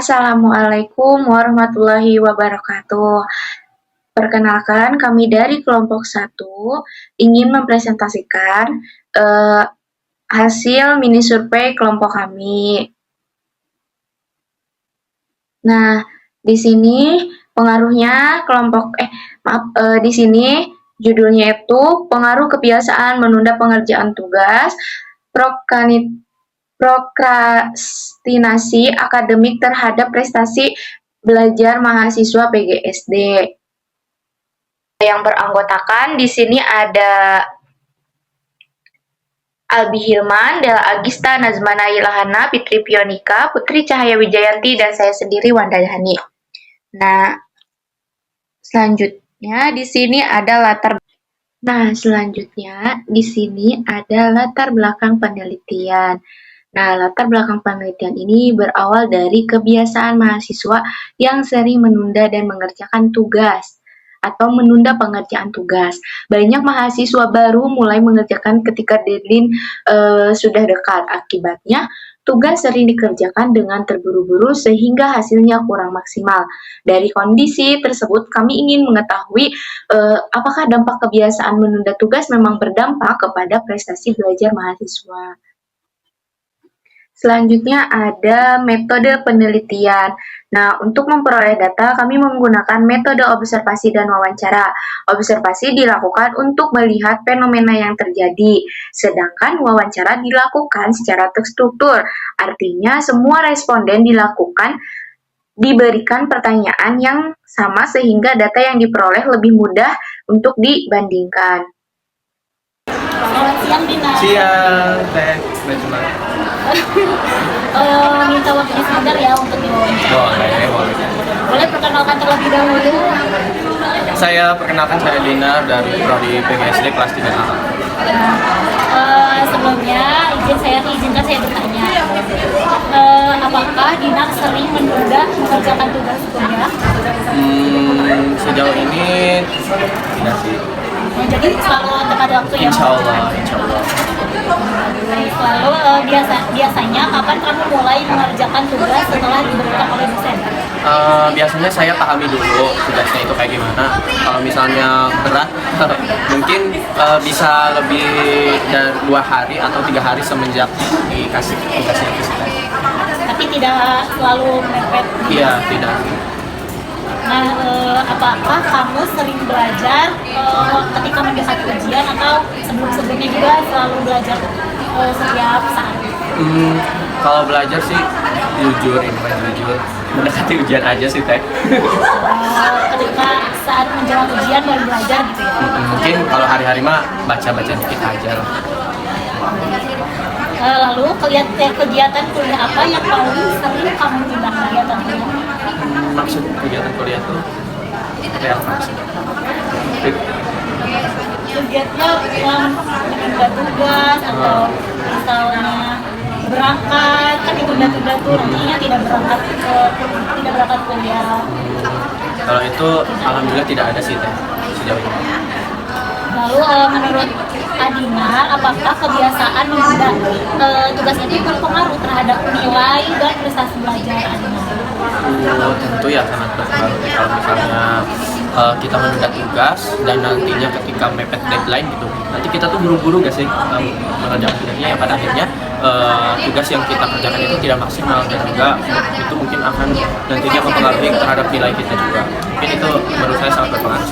Assalamualaikum warahmatullahi wabarakatuh. Perkenalkan, kami dari kelompok 1 ingin mempresentasikan eh, hasil mini survei kelompok kami. Nah, di sini pengaruhnya di sini judulnya itu pengaruh kebiasaan menunda pengerjaan tugas, prokrastinasi akademik terhadap prestasi belajar mahasiswa PGSD. Yang beranggotakan di sini ada Albi Hilman, Dela Agista, Nazmana Ilahana, Fitri Pionika, Putri Cahaya Wijayanti, dan saya sendiri Wanda Dhani. Nah, selanjutnya di sini ada latar belakang penelitian. Nah, latar belakang penelitian ini berawal dari kebiasaan mahasiswa yang sering menunda dan mengerjakan tugas atau menunda pengerjaan tugas. Banyak mahasiswa baru mulai mengerjakan ketika deadline sudah dekat. Akibatnya, tugas sering dikerjakan dengan terburu-buru sehingga hasilnya kurang maksimal. Dari kondisi tersebut, kami ingin mengetahui apakah dampak kebiasaan menunda tugas memang berdampak kepada prestasi belajar mahasiswa. Selanjutnya ada metode penelitian. Nah, untuk memperoleh data, kami menggunakan metode observasi dan wawancara. Observasi dilakukan untuk melihat fenomena yang terjadi, sedangkan wawancara dilakukan secara terstruktur. Artinya, semua responden diberikan pertanyaan yang sama sehingga data yang diperoleh lebih mudah untuk dibandingkan. Selamat siang, Dina. Siang, Teh. Minta waktunya sebentar ya untuk diwawancara. Boleh. Boleh perkenalkan terlebih dahulu? Saya Dina dari Prodi PGSD kelas 3A. Sebelumnya izinkan saya bertanya. Apakah Dina sering menunda mengerjakan tugas kuliah? Sejauh ini tidak sih. Jadi selalu tepat waktu ya? Insya Allah. Lalu biasanya kapan kamu mulai mengerjakan tugas setelah diberikan oleh dosen? Biasanya saya pahami dulu tugasnya itu kayak gimana. Kalau misalnya berat, mungkin bisa lebih dari 2 hari atau 3 hari semenjak dikasih tugasnya ke saya. Tapi tidak selalu mepet? Iya, tidak. Nah, apakah kamu sering belajar ketika mendekati ujian atau sebelum-sebelumnya juga selalu belajar setiap saat? Kalau belajar sih jujur mendekati ujian aja sih, Teh. Ketika saat menjelang ujian baru belajar gitu ya? Mungkin kalau hari-hari mah baca-baca dikit aja lah. Lalu kegiatan kuliah apa yang paling sering kamu tindak kegiatan kuliah? Maksud kegiatan kuliah tuh kayak apa sih? Kegiatannya yang menunda tugas atau misalnya berangkat, kan ditunda-tunda tuh nantinya tidak berangkat kuliah. Kalau itu alhamdulillah tidak ada sih, Teh, sejauh ini. Lalu menurut Adina, apakah kebiasaan menunda tugas itu berpengaruh terhadap nilai dan prestasi belajar Adina? Tentu ya sangat berpengaruh. Kalau misalnya kita menunda tugas dan nantinya ketika mepet deadline gitu, nanti kita tuh buru-buru gak sih mengerjakan tugasnya, yang pada akhirnya tugas yang kita kerjakan itu tidak maksimal dan juga itu mungkin akan nantinya mempengaruhi terhadap nilai kita juga. Mungkin itu menurut saya sangat berpengaruh.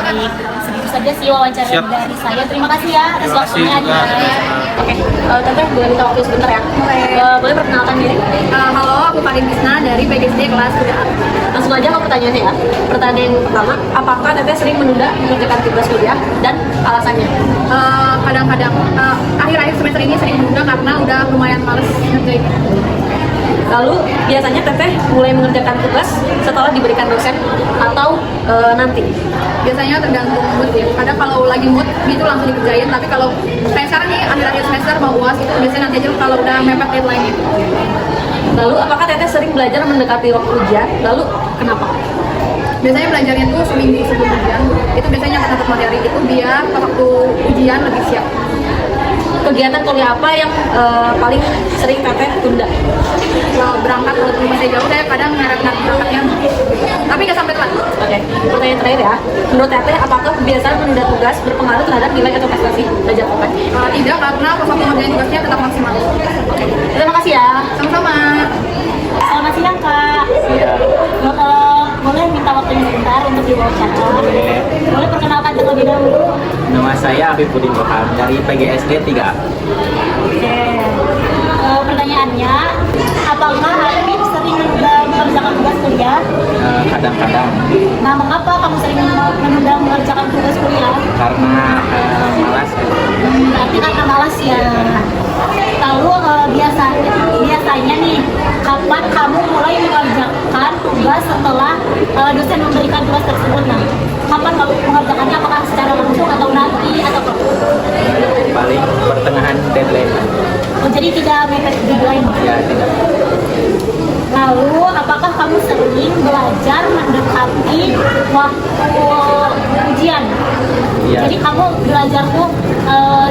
Baik, segitu saja sih wawancara dari saya. Terima kasih ya atas waktunya. Oke, Tante boleh minta waktu sebentar ya? Boleh perkenalkan diri? Halo, aku Karin Bisna dari PGSD kelas 3A. Langsung aja ke pertanyaannya ya. Pertanyaan yang pertama, apakah Tante sering menunda mengerjakan tugas kuliah dan alasannya? Kadang-kadang akhir-akhir semester ini sering menunda karena udah lumayan males ngerjain. Lalu biasanya Teteh mulai mengerjakan tugas setelah diberikan dosen atau nanti? Biasanya tergantung mood ya. Kadang kalau lagi mood itu langsung dikerjain, tapi kalau kayak sekarang nih akhir-akhir semester mau UAS itu biasanya nanti aja kalau udah mepet deadline itu. Lalu apakah Teteh sering belajar mendekati waktu ujian? Lalu kenapa? Biasanya belajarnya tuh seminggu sebelum ujian. Itu biasanya catat materi itu biar waktu ujian lebih siap. Kegiatan kuliah apa yang paling sering teteh tunda? Kalau berangkat walaupun masih jauh, saya kadang ngarep-ngarep berangkatnya, tapi nggak sampai telat. Oke, pertanyaan terakhir ya. Menurut teteh, apakah kebiasaan menunda tugas berpengaruh terhadap nilai atau prestasi belajar teteh? Tidak, karena pas waktu ngerjain tugasnya tetap maksimal. Oke, terima kasih ya. Sama-sama. Selamat siang Kak. Iya. Boleh minta waktunya sebentar untuk diwawancara? Boleh perkenalkan terlebih dahulu? Nama saya Afifuddin Ilham dari PGSD 3A. Oke. Pertanyaannya, apakah Arif sering mengerjakan tugas kuliah? Kadang-kadang Nah, mengapa kamu sering menunda mengerjakan tugas kuliah? karena malas. Berarti karena malas ya. Lalu biasanya nih, kapan kamu mulai mengerjakan tugas setelah dosen memberikan tugas tersebut? Nah, kapan kamu mengerjakannya? Apakah secara langsung atau nanti atau apa? Paling pertengahan deadline. Oh, jadi tidak mepet deadline. Ya tidak. Lalu, apakah kamu sering belajar mendekati waktu ujian? Iya. Jadi kamu belajar tuh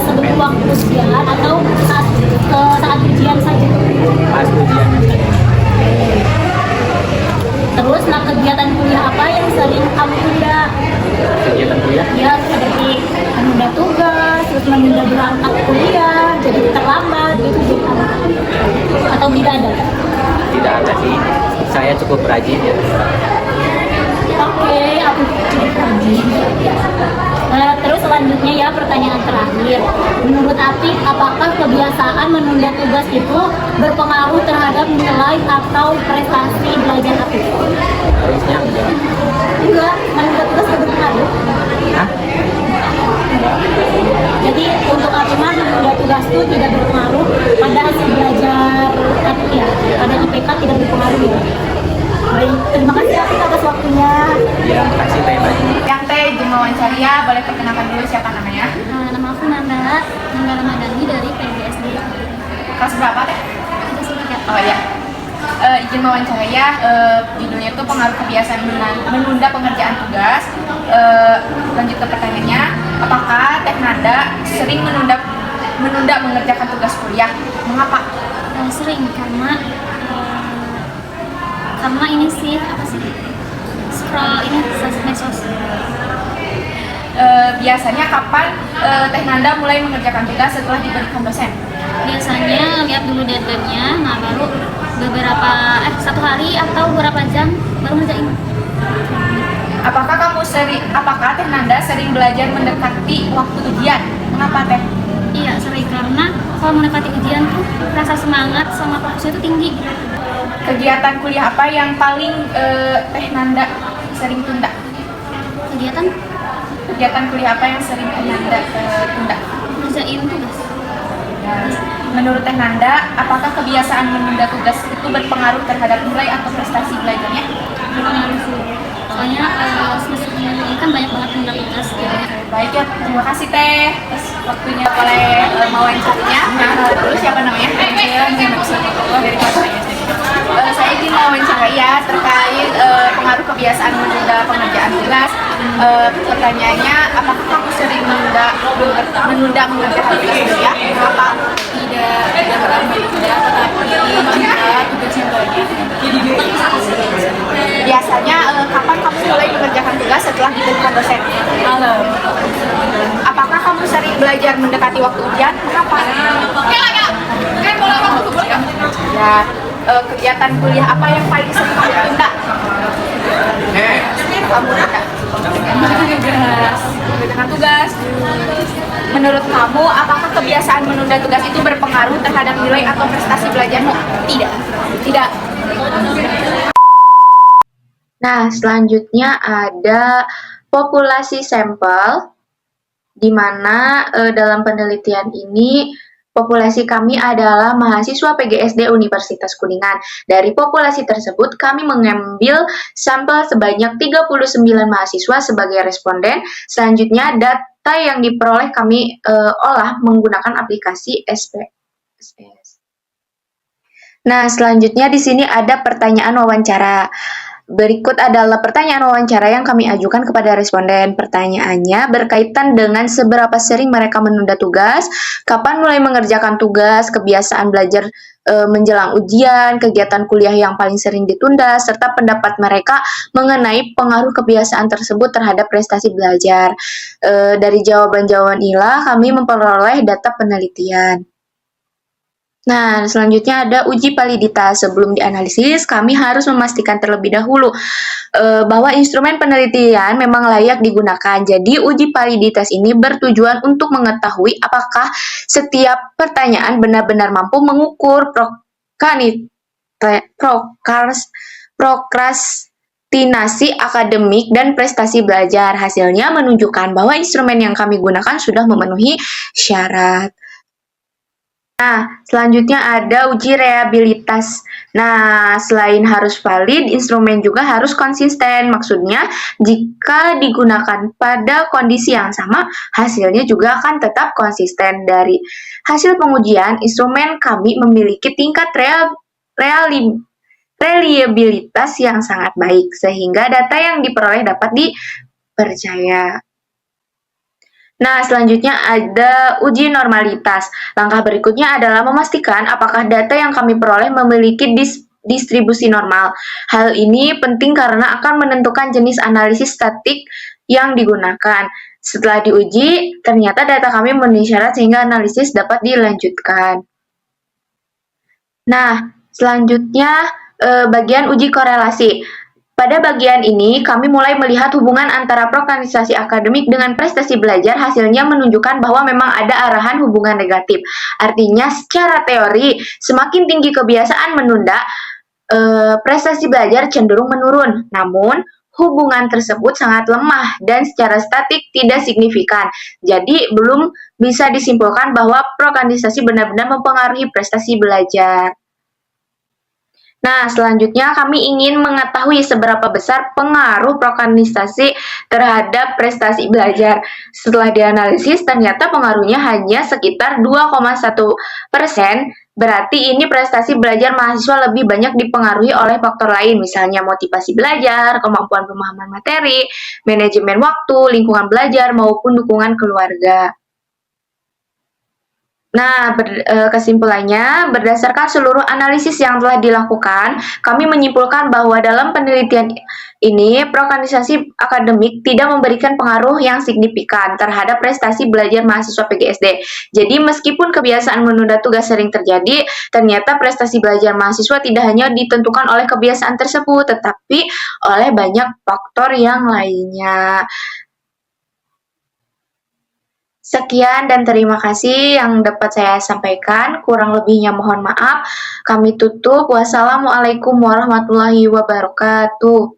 sebelum waktu ujian atau saat ujian saja? Pas ujian. Terus, nah kegiatan kuliah apa yang sering kamu tunda? Kegiatan kuliah Ya, seperti menunda tugas, terus menunda berangkat kuliah, jadi terlambat, gitu gitu. Atau tidak ada? tidak ada sih. Saya cukup rajin ya. Oke, aku cukup rajin. Terus selanjutnya ya, pertanyaan terakhir. Menurut Atik, apakah kebiasaan menunda tugas itu berpengaruh terhadap nilai atau prestasi belajar Atik? Harusnya enggak. Enggak, menunda tugas tidak berpengaruh. Hah? Enggak. Jadi untuk Atik mah menunda tugas itu tidak berpengaruh pada hasil belajar Atik ya. Pada IPK tidak berpengaruh ya. Baik, terima kasih Atik atas waktunya. Ya, kasih tema. Yang teh izin wawancaria, boleh perkenalkan dulu siapa namanya? Nama aku Nanda Ramadhani dari PGSD. Kelas berapa teh? Oh ya. Izin wawancaria, judulnya itu pengaruh kebiasaan menunda pengerjaan tugas. Lanjut ke pertanyaannya, apakah Teh Nanda sering menunda mengerjakan tugas kuliah? Mengapa? Sering karena ini sih apa sih, scroll ini medsos. Biasanya kapan Teh Nanda mulai mengerjakan tugas setelah diberikan dosen? Biasanya lihat dulu deadline-nya, nah baru beberapa satu hari atau beberapa jam baru ngerjain. Apakah Teh Nanda sering belajar mendekati waktu ujian? Mengapa Teh? Iya sering, karena kalau mendekati ujian tuh rasa semangat sama fokusnya tuh tinggi. Kegiatan kuliah apa yang paling Teh Nanda sering tunda? Kegiatan kuliah apa yang sering Teh Nanda tunda? Ngerjain tugas. Menurut Teh Nanda, apakah kebiasaan menunda tugas itu berpengaruh terhadap nilai atau prestasi belajarnya? Berpengaruh sih. Soalnya semester ini kan banyak banget nunda tugas gitu. Baik ya, terima kasih Teh. Terus waktunya boleh mewawancarinya. Terus siapa namanya? Saya dari kelas saya. Saya ingin mewawancara ya terkait pengaruh kebiasaan menunda pengerjaan tugas. Pertanyaannya, apakah kamu sering menunda mengerjakan tugas kuliah? Kenapa? Tidak berarti tidak, tetapi menunda tugasnya banyak. Biasanya kapan kamu mulai mengerjakan tugas setelah diberikan dosen? Malam. Apakah kamu sering belajar mendekati waktu ujian? Kenapa? Ya, kegiatan kuliah apa yang paling sering kamu tunda? Kamu mengerjakan tugas. Menurut kamu, apakah kebiasaan menunda tugas itu berpengaruh terhadap nilai atau prestasi belajarmu? Tidak. Tidak. Nah, selanjutnya ada populasi sampel, di mana dalam penelitian ini populasi kami adalah mahasiswa PGSD Universitas Kuningan. Dari populasi tersebut, kami mengambil sampel sebanyak 39 mahasiswa sebagai responden. Selanjutnya, data yang diperoleh kami olah menggunakan aplikasi SPS. Nah, selanjutnya di sini ada pertanyaan wawancara. Berikut adalah pertanyaan wawancara yang kami ajukan kepada responden. Pertanyaannya berkaitan dengan seberapa sering mereka menunda tugas, kapan mulai mengerjakan tugas, kebiasaan belajar menjelang ujian, kegiatan kuliah yang paling sering ditunda, serta pendapat mereka mengenai pengaruh kebiasaan tersebut terhadap prestasi belajar. Dari jawaban-jawaban inilah kami memperoleh data penelitian. Nah, selanjutnya ada uji validitas. Sebelum dianalisis, kami harus memastikan terlebih dahulu bahwa instrumen penelitian memang layak digunakan. Jadi, uji validitas ini bertujuan untuk mengetahui apakah setiap pertanyaan benar-benar mampu mengukur prokrastinasi akademik dan prestasi belajar. Hasilnya menunjukkan bahwa instrumen yang kami gunakan sudah memenuhi syarat. Nah, selanjutnya ada uji reliabilitas. Nah, selain harus valid, instrumen juga harus konsisten. Maksudnya, jika digunakan pada kondisi yang sama, hasilnya juga akan tetap konsisten. Dari hasil pengujian, instrumen kami memiliki tingkat reliabilitas yang sangat baik, sehingga data yang diperoleh dapat dipercaya. Nah, selanjutnya ada uji normalitas. Langkah berikutnya adalah memastikan apakah data yang kami peroleh memiliki distribusi normal. Hal ini penting karena akan menentukan jenis analisis statik yang digunakan. Setelah diuji, ternyata data kami memenuhi syarat sehingga analisis dapat dilanjutkan. Nah, selanjutnya bagian uji korelasi. Pada bagian ini, kami mulai melihat hubungan antara prokrastinasi akademik dengan prestasi belajar. Hasilnya menunjukkan bahwa memang ada arahan hubungan negatif. Artinya, secara teori, semakin tinggi kebiasaan menunda, prestasi belajar cenderung menurun. Namun, hubungan tersebut sangat lemah dan secara statik tidak signifikan. Jadi, belum bisa disimpulkan bahwa prokrastinasi benar-benar mempengaruhi prestasi belajar. Nah, selanjutnya kami ingin mengetahui seberapa besar pengaruh prokrastinasi terhadap prestasi belajar. Setelah dianalisis, ternyata pengaruhnya hanya sekitar 2,1%. Berarti ini prestasi belajar mahasiswa lebih banyak dipengaruhi oleh faktor lain, misalnya motivasi belajar, kemampuan pemahaman materi, manajemen waktu, lingkungan belajar, maupun dukungan keluarga. Nah, kesimpulannya, berdasarkan seluruh analisis yang telah dilakukan, kami menyimpulkan bahwa dalam penelitian ini, prokrastinasi akademik tidak memberikan pengaruh yang signifikan terhadap prestasi belajar mahasiswa PGSD. Jadi, meskipun kebiasaan menunda tugas sering terjadi, ternyata prestasi belajar mahasiswa tidak hanya ditentukan oleh kebiasaan tersebut, tetapi oleh banyak faktor yang lainnya. Sekian dan terima kasih yang dapat saya sampaikan. Kurang lebihnya mohon maaf. Kami tutup. Wassalamualaikum warahmatullahi wabarakatuh.